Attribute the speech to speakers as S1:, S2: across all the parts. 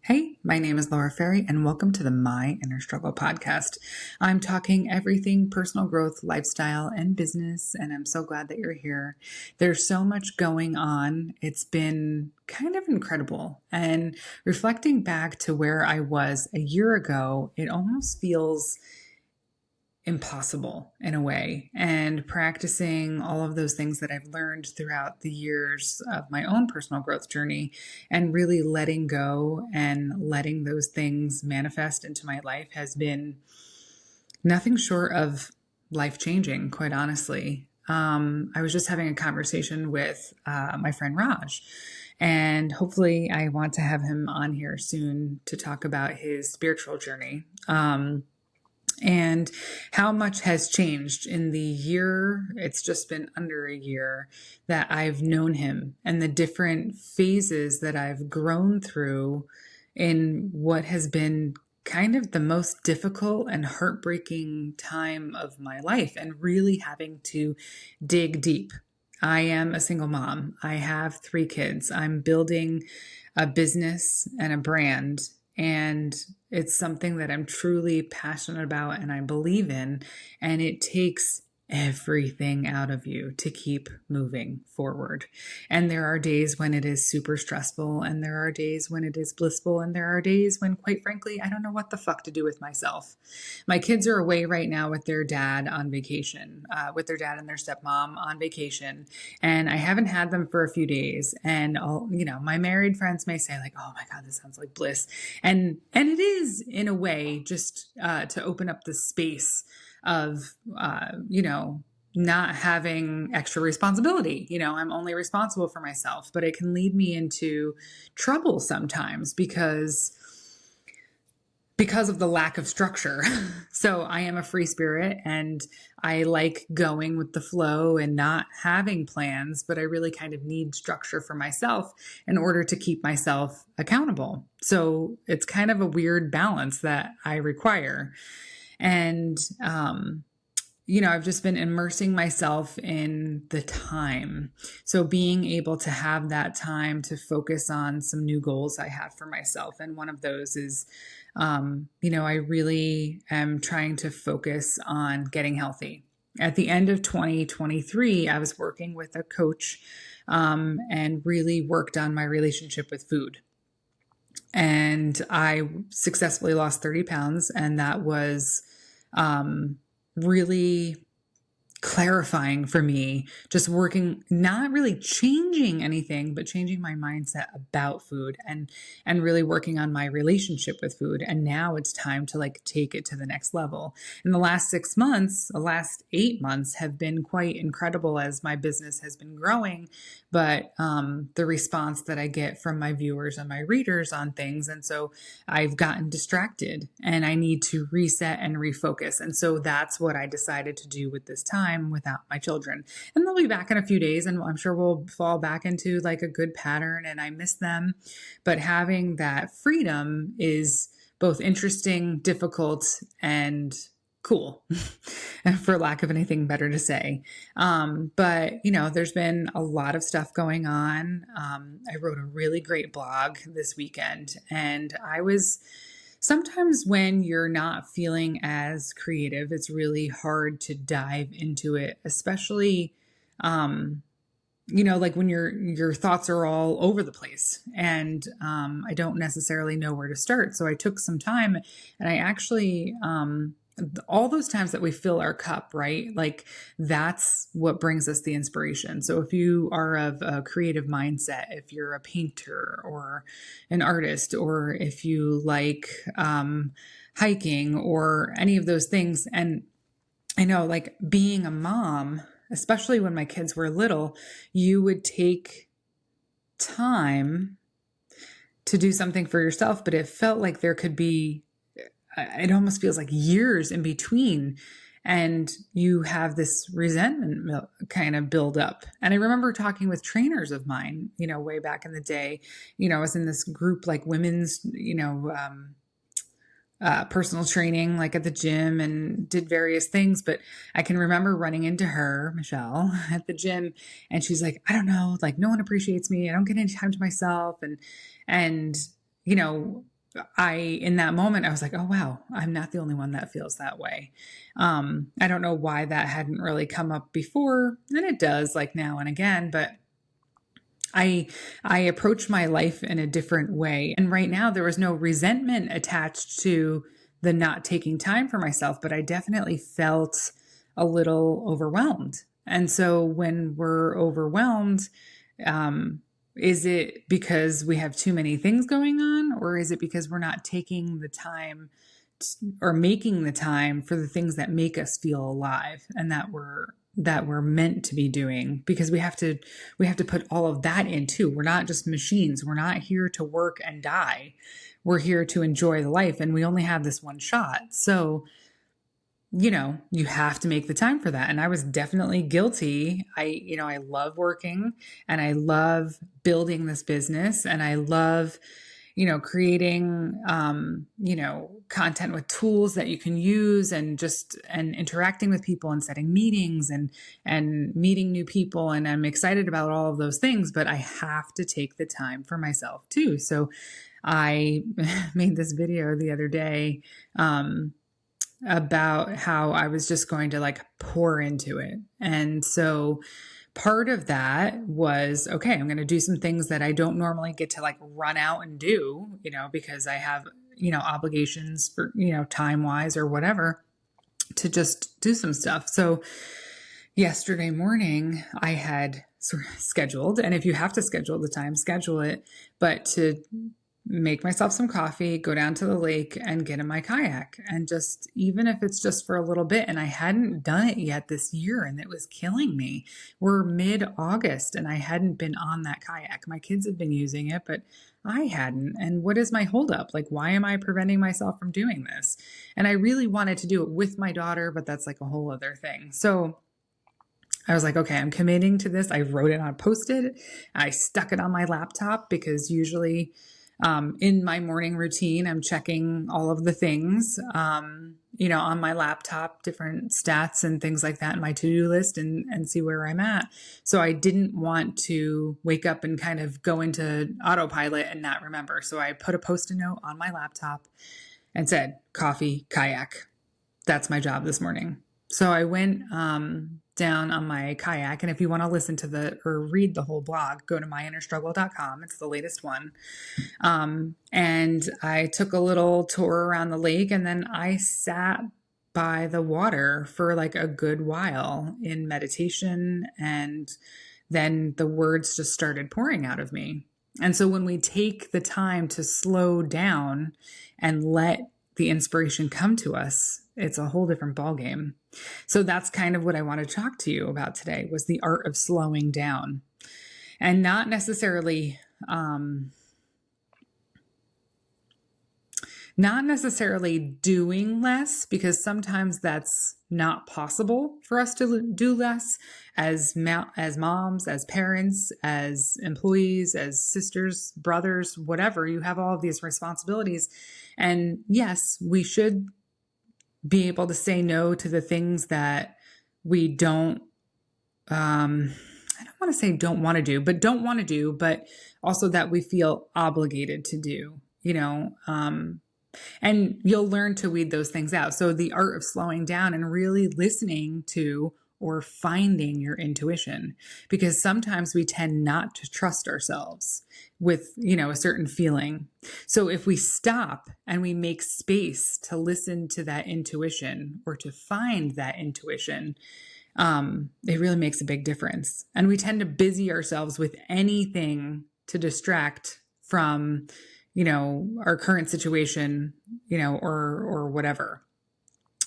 S1: Hey, my name is Laura Ferri, and welcome to the My Inner Struggle podcast. I'm talking everything personal growth, lifestyle, and business, and I'm so glad that you're here. There's so much going on. It's been kind of incredible. And reflecting back to where I was a year ago, it almost feels impossible in a way, and practicing all of those things that I've learned throughout the years of my own personal growth journey and really letting go and letting those things manifest into my life has been nothing short of life changing, quite honestly. I was just having a conversation with my friend Raj, and hopefully I want to have him on here soon to talk about his spiritual journey. And how much has changed in the year, it's just been under a year that I've known him, and the different phases that I've grown through in what has been kind of the most difficult and heartbreaking time of my life, and really having to dig deep. I am a single mom. I have 3 kids. I'm building a business and a brand, and it's something that I'm truly passionate about and I believe in. And it takes everything out of you to keep moving forward. And there are days when it is super stressful, and there are days when it is blissful, and there are days when, quite frankly, I don't know what the fuck to do with myself. My kids are away right now with their dad on vacation, with their dad and their stepmom on vacation, and I haven't had them for a few days. And my married friends may say like, "Oh my God, this sounds like bliss," and it is in a way, just to open up the space of not having extra responsibility. I'm only responsible for myself, but it can lead me into trouble sometimes because of the lack of structure. So I am a free spirit, and I like going with the flow and not having plans, but I really kind of need structure for myself in order to keep myself accountable. So it's kind of a weird balance that I require. And, I've just been immersing myself in the time. So being able to have that time to focus on some new goals I have for myself. And one of those is, I really am trying to focus on getting healthy. At the end of 2023, I was working with a coach, and really worked on my relationship with food. And I successfully lost 30 pounds. And that was really clarifying for me, just working, not really changing anything, but changing my mindset about food, and really working on my relationship with food. And now it's time to take it to the next level. And the last 8 months have been quite incredible as my business has been growing, but the response that I get from my viewers and my readers on things. And so I've gotten distracted, and I need to reset and refocus. And so that's what I decided to do with this time without my children. And they'll be back in a few days, and I'm sure we'll fall back into a good pattern, and I miss them. But having that freedom is both interesting, difficult, and cool, for lack of anything better to say. But there's been a lot of stuff going on. I wrote a really great blog this weekend, and sometimes when you're not feeling as creative, it's really hard to dive into it, especially, when your thoughts are all over the place, and I don't necessarily know where to start. So I took some time, and I actually, all those times that we fill our cup, right? That's what brings us the inspiration. So if you are of a creative mindset, if you're a painter or an artist, or if you like hiking or any of those things, and I know being a mom, especially when my kids were little, you would take time to do something for yourself, but it felt like there could be, it almost feels like years in between, and you have this resentment kind of build up. And I remember talking with trainers of mine, way back in the day. I was in this group, women's, personal training, at the gym, and did various things. But I can remember running into her, Michelle, at the gym, and she's like, I don't know, no one appreciates me. I don't get any time to myself. And in that moment, I was like, oh, wow, I'm not the only one that feels that way. I don't know why that hadn't really come up before, and it does like now and again, but I I approach my life in a different way. And right now there was no resentment attached to the not taking time for myself, but I definitely felt a little overwhelmed. And so when we're overwhelmed, um, is it because we have too many things going on, or is it because we're not taking the time or making the time for the things that make us feel alive and that we're meant to be doing? Because we have to put all of that in too. We're not just machines. We're not here to work and die. We're here to enjoy the life, and we only have this one shot. So you have to make the time for that. And I was definitely guilty. I love working, and I love building this business, and I love, creating, content with tools that you can use, and interacting with people and setting meetings and meeting new people. And I'm excited about all of those things, but I have to take the time for myself too. So I made this video the other day, about how I was just going to like pour into it. And so part of that was, okay, I'm going to do some things that I don't normally get to like run out and do, because I have, obligations for, time wise or whatever, to just do some stuff. So yesterday morning I had sort of scheduled, and if you have to schedule the time, schedule it, but to make myself some coffee, go down to the lake and get in my kayak. And just, even if it's just for a little bit, and I hadn't done it yet this year, and it was killing me. We're mid-August and I hadn't been on that kayak. My kids have been using it, but I hadn't. And what is my holdup? Like, why am I preventing myself from doing this? And I really wanted to do it with my daughter, but that's like a whole other thing. So I was like, okay, I'm committing to this. I wrote it on Post-it. I stuck it on my laptop, because usually in my morning routine, I'm checking all of the things, on my laptop, different stats and things like that in my to-do list, and see where I'm at. So I didn't want to wake up and kind of go into autopilot and not remember. So I put a Post-it note on my laptop and said, coffee, kayak. That's my job this morning. So I went down on my kayak. And if you want to listen to or read the whole blog, go to myinnerstruggle.com. It's the latest one. And I took a little tour around the lake, and then I sat by the water for like a good while in meditation. And then the words just started pouring out of me. And so when we take the time to slow down and let the inspiration come to us, it's a whole different ballgame. So that's kind of what I want to talk to you about today, was the art of slowing down, and not necessarily doing less, because sometimes that's not possible for us to do less as moms, as parents, as employees, as sisters, brothers, whatever. You have all of these responsibilities. And yes, we should be able to say no to the things that we don't, I don't want to say don't want to do, but also that we feel obligated to do, and you'll learn to weed those things out. So the art of slowing down and really listening to or finding your intuition, because sometimes we tend not to trust ourselves with, a certain feeling. So if we stop and we make space to listen to that intuition, or to find that intuition, it really makes a big difference. And we tend to busy ourselves with anything to distract from, our current situation, or whatever.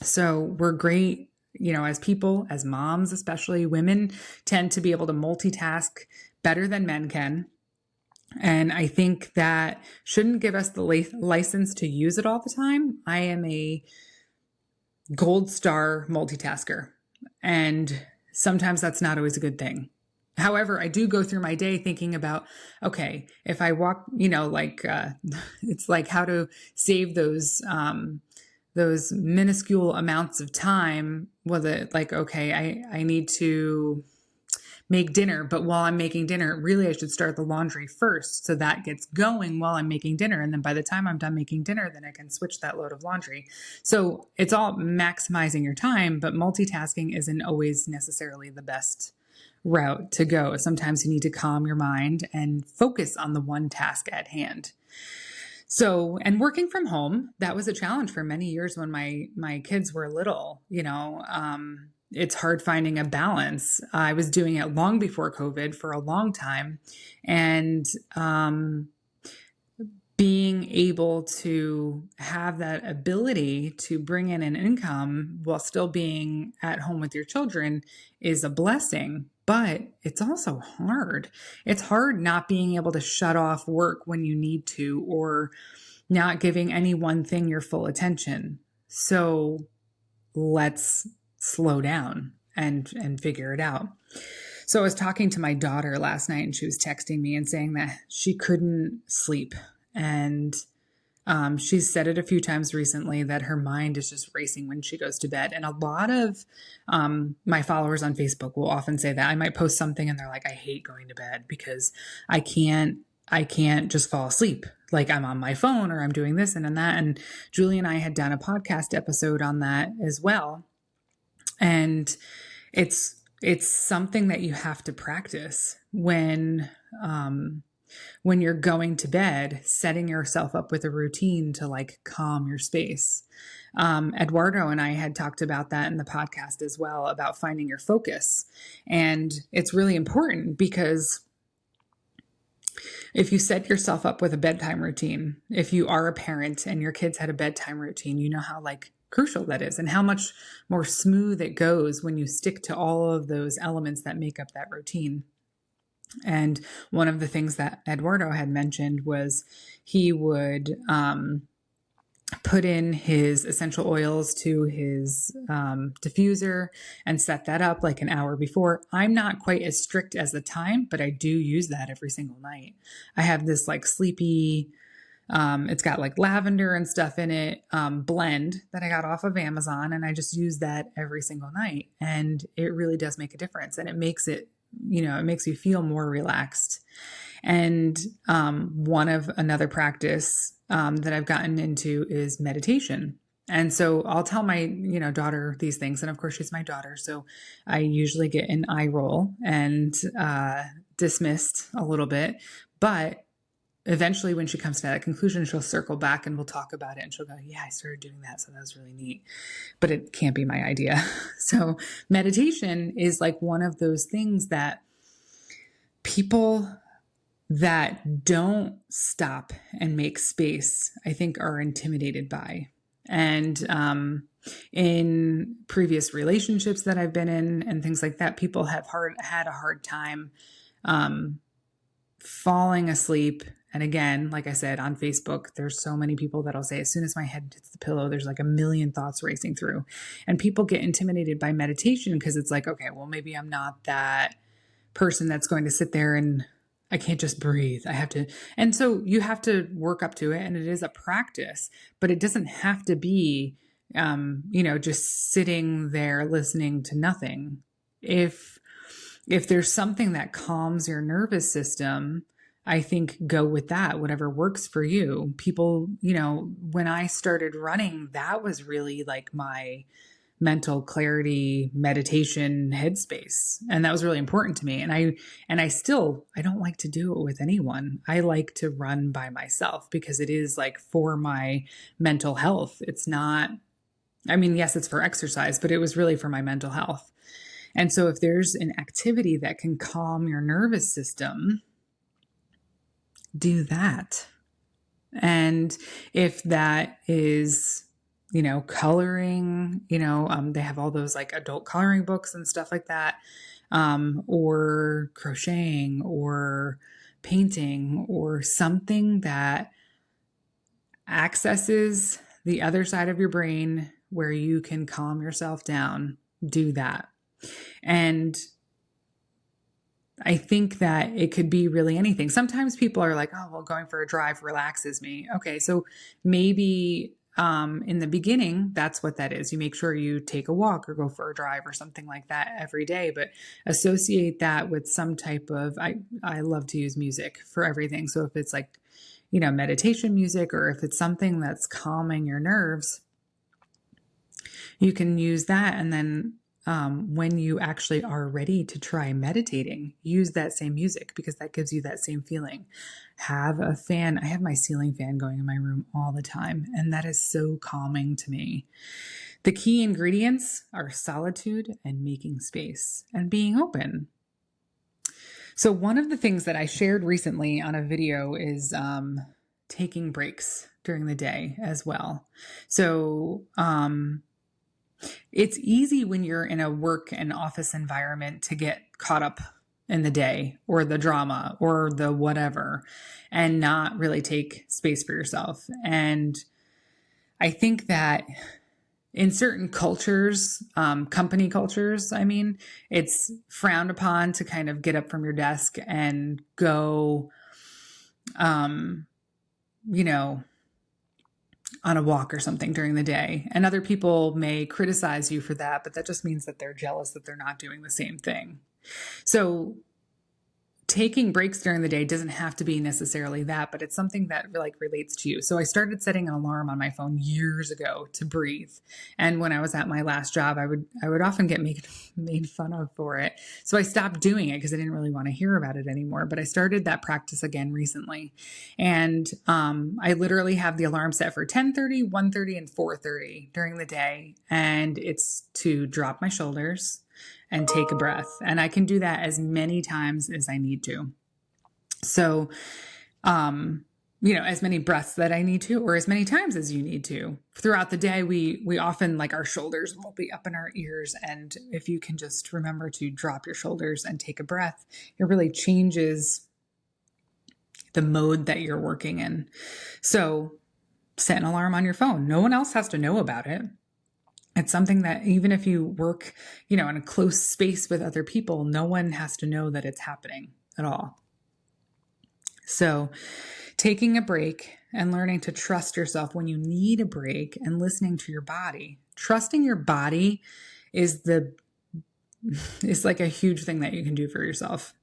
S1: So we're great, as people, as moms, especially women, tend to be able to multitask better than men can. And I think that shouldn't give us the license to use it all the time. I am a gold star multitasker, and sometimes that's not always a good thing. However, I do go through my day thinking about, okay, if I walk, it's like how to save those minuscule amounts of time. Okay, I need to make dinner, but while I'm making dinner, really I should start the laundry first. So that gets going while I'm making dinner. And then by the time I'm done making dinner, then I can switch that load of laundry. So it's all maximizing your time, but multitasking isn't always necessarily the best route to go. Sometimes you need to calm your mind and focus on the one task at hand. So, and working from home, that was a challenge for many years when my kids were little, it's hard finding a balance. I was doing it long before COVID for a long time, and being able to have that ability to bring in an income while still being at home with your children is a blessing, but it's also hard. It's hard not being able to shut off work when you need to, or not giving any one thing your full attention. So let's slow down and figure it out. So I was talking to my daughter last night, and she was texting me and saying that she couldn't sleep. And she's said it a few times recently that her mind is just racing when she goes to bed. And a lot of my followers on Facebook will often say that. I might post something and they're like, I hate going to bed because I can't just fall asleep. Like I'm on my phone or I'm doing this and that. And Julie and I had done a podcast episode on that as well. And it's something that you have to practice when you're going to bed, setting yourself up with a routine to like calm your space. Eduardo and I had talked about that in the podcast as well, about finding your focus. And it's really important because if you set yourself up with a bedtime routine, if you are a parent and your kids had a bedtime routine, you know how like crucial that is and how much more smooth it goes when you stick to all of those elements that make up that routine. And one of the things that Eduardo had mentioned was he would put in his essential oils to his diffuser and set that up like an hour before. I'm not quite as strict as the time, but I do use that every single night. I have this like sleepy, it's got like lavender and stuff in it, blend that I got off of Amazon. And I just use that every single night. And it really does make a difference. And it makes it you feel more relaxed. And another practice that I've gotten into is meditation. And so I'll tell my, daughter these things. And of course, she's my daughter. So I usually get an eye roll and dismissed a little bit. But eventually when she comes to that conclusion, she'll circle back and we'll talk about it. And she'll go, yeah, I started doing that. So that was really neat, but it can't be my idea. So meditation is like one of those things that people that don't stop and make space, I think, are intimidated by. And in previous relationships that I've been in and things like that, people have had a hard time falling asleep. And again, like I said, on Facebook, there's so many people that'll say, as soon as my head hits the pillow, there's like a million thoughts racing through. And people get intimidated by meditation because it's like, okay, well, maybe I'm not that person that's going to sit there and I can't just breathe. I have to. And so you have to work up to it. And it is a practice, but it doesn't have to be, just sitting there listening to nothing. If there's something that calms your nervous system, I think go with that, whatever works for you. People, when I started running, that was really like my mental clarity, meditation headspace. And that was really important to me. And I don't like to do it with anyone. I like to run by myself because it is like for my mental health. It's not, yes, it's for exercise, but it was really for my mental health. And so if there's an activity that can calm your nervous system, do that. And if that is, coloring, they have all those like adult coloring books and stuff like that, or crocheting or painting or something that accesses the other side of your brain where you can calm yourself down, do that. And I think that it could be really anything. Sometimes people are like, oh, well, going for a drive relaxes me. Okay, so maybe in the beginning, that's what that is. You make sure you take a walk or go for a drive or something like that every day, but associate that with some type of, I love to use music for everything. So if it's like, meditation music, or if it's something that's calming your nerves, you can use that. And then when you actually are ready to try meditating, use that same music, because that gives you that same feeling. Have a fan. I have my ceiling fan going in my room all the time, and that is so calming to me. The key ingredients are solitude and making space and being open. So one of the things that I shared recently on a video is taking breaks during the day as well. So it's easy when you're in a work and office environment to get caught up in the day or the drama or the whatever, and not really take space for yourself. And I think that in certain cultures, company cultures, it's frowned upon to kind of get up from your desk and go, on a walk or something during the day. And other people may criticize you for that, but that just means that they're jealous that they're not doing the same thing. So taking breaks during the day doesn't have to be necessarily that, but it's something that relates to you. So I started setting an alarm on my phone years ago to breathe. And when I was at my last job, I would often get made fun of for it. So I stopped doing it because I didn't really want to hear about it anymore. But I started that practice again recently. And I literally have the alarm set for 10:30, 1:30, and 4:30 during the day. And it's to drop my shoulders and take a breath. And I can do that as many times as I need to. So, as many breaths that I need to, or as many times as you need to. Throughout the day, we often, our shoulders will be up in our ears. And if you can just remember to drop your shoulders and take a breath, it really changes the mode that you're working in. So set an alarm on your phone. No one else has to know about it. It's something that even if you work, in a close space with other people, no one has to know that it's happening at all. So taking a break and learning to trust yourself when you need a break and listening to your body. Trusting your body is like a huge thing that you can do for yourself.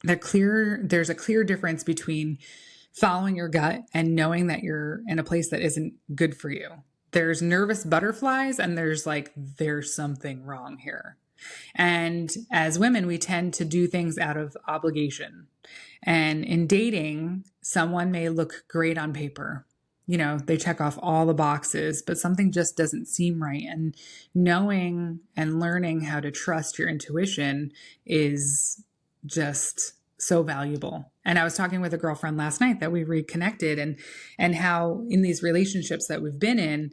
S1: There's a clear difference between following your gut and knowing that you're in a place that isn't good for you. There's nervous butterflies and there's something wrong here. And as women, we tend to do things out of obligation. And in dating, someone may look great on paper. They check off all the boxes, but something just doesn't seem right. And knowing and learning how to trust your intuition is just so valuable. And I was talking with a girlfriend last night that we reconnected and how in these relationships that we've been in,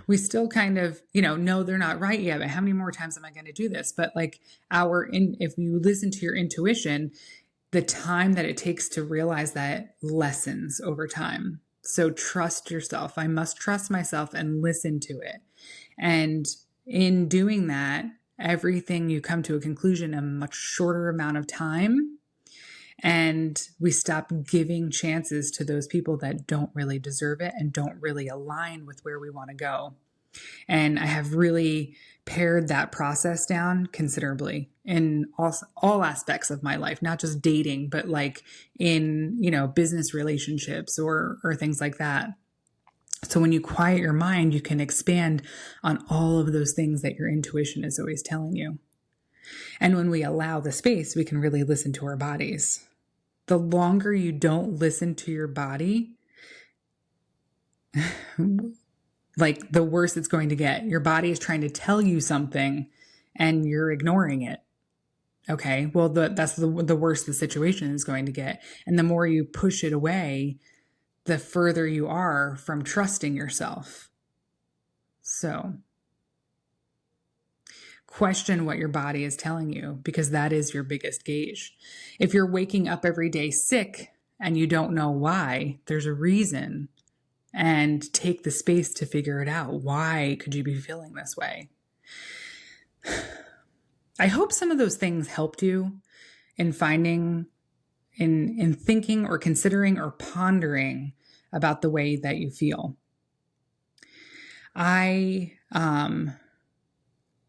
S1: we still kind of, know they're not right yet, but how many more times am I going to do this? But if you listen to your intuition, the time that it takes to realize that lessens over time. So trust yourself. I must trust myself and listen to it. And in doing that, everything you come to a conclusion in a much shorter amount of time. And we stop giving chances to those people that don't really deserve it and don't really align with where we want to go. And I have really pared that process down considerably in all aspects of my life, not just dating, but in, business relationships or things like that. So when you quiet your mind, you can expand on all of those things that your intuition is always telling you. And when we allow the space, we can really listen to our bodies. The longer you don't listen to your body, the worse it's going to get. Your body is trying to tell you something and you're ignoring it. Okay, well, that's the worse the situation is going to get. And the more you push it away, the further you are from trusting yourself. So question what your body is telling you, because that is your biggest gauge. If you're waking up every day sick and you don't know why, there's a reason, and take the space to figure it out. Why could you be feeling this way? I hope some of those things helped you in finding, in thinking or considering or pondering about the way that you feel. I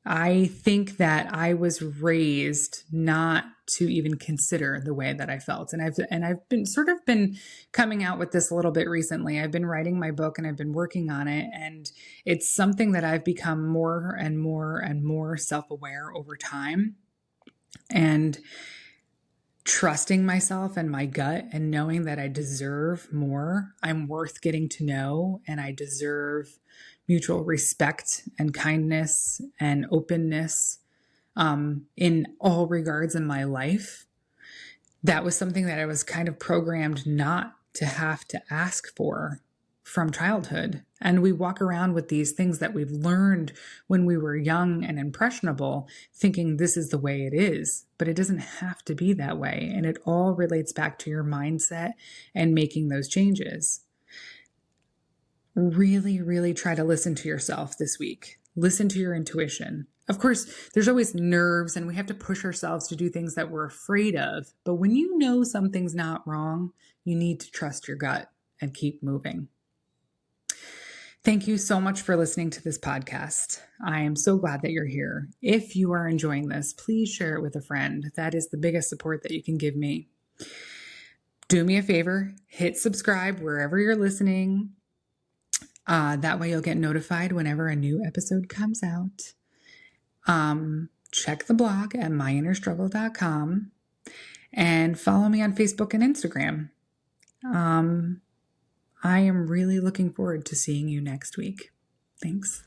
S1: I think that I was raised not to even consider the way that I felt. And I've been coming out with this a little bit recently. I've been writing my book and I've been working on it, and it's something that I've become more and more and more self-aware over time. And trusting myself and my gut and knowing that I deserve more. I'm worth getting to know, and I deserve mutual respect and kindness and openness in all regards in my life. That was something that I was kind of programmed not to have to ask for from childhood. And we walk around with these things that we've learned when we were young and impressionable, thinking this is the way it is, but it doesn't have to be that way. And it all relates back to your mindset and making those changes. Really, really try to listen to yourself this week. Listen to your intuition. Of course, there's always nerves and we have to push ourselves to do things that we're afraid of. But when you know something's not wrong, you need to trust your gut and keep moving. Thank you so much for listening to this podcast. I am so glad that you're here. If you are enjoying this, please share it with a friend. That is the biggest support that you can give me. Do me a favor, hit subscribe wherever you're listening. That way you'll get notified whenever a new episode comes out. Check the blog at myinnerstruggle.com and follow me on Facebook and Instagram. I am really looking forward to seeing you next week. Thanks.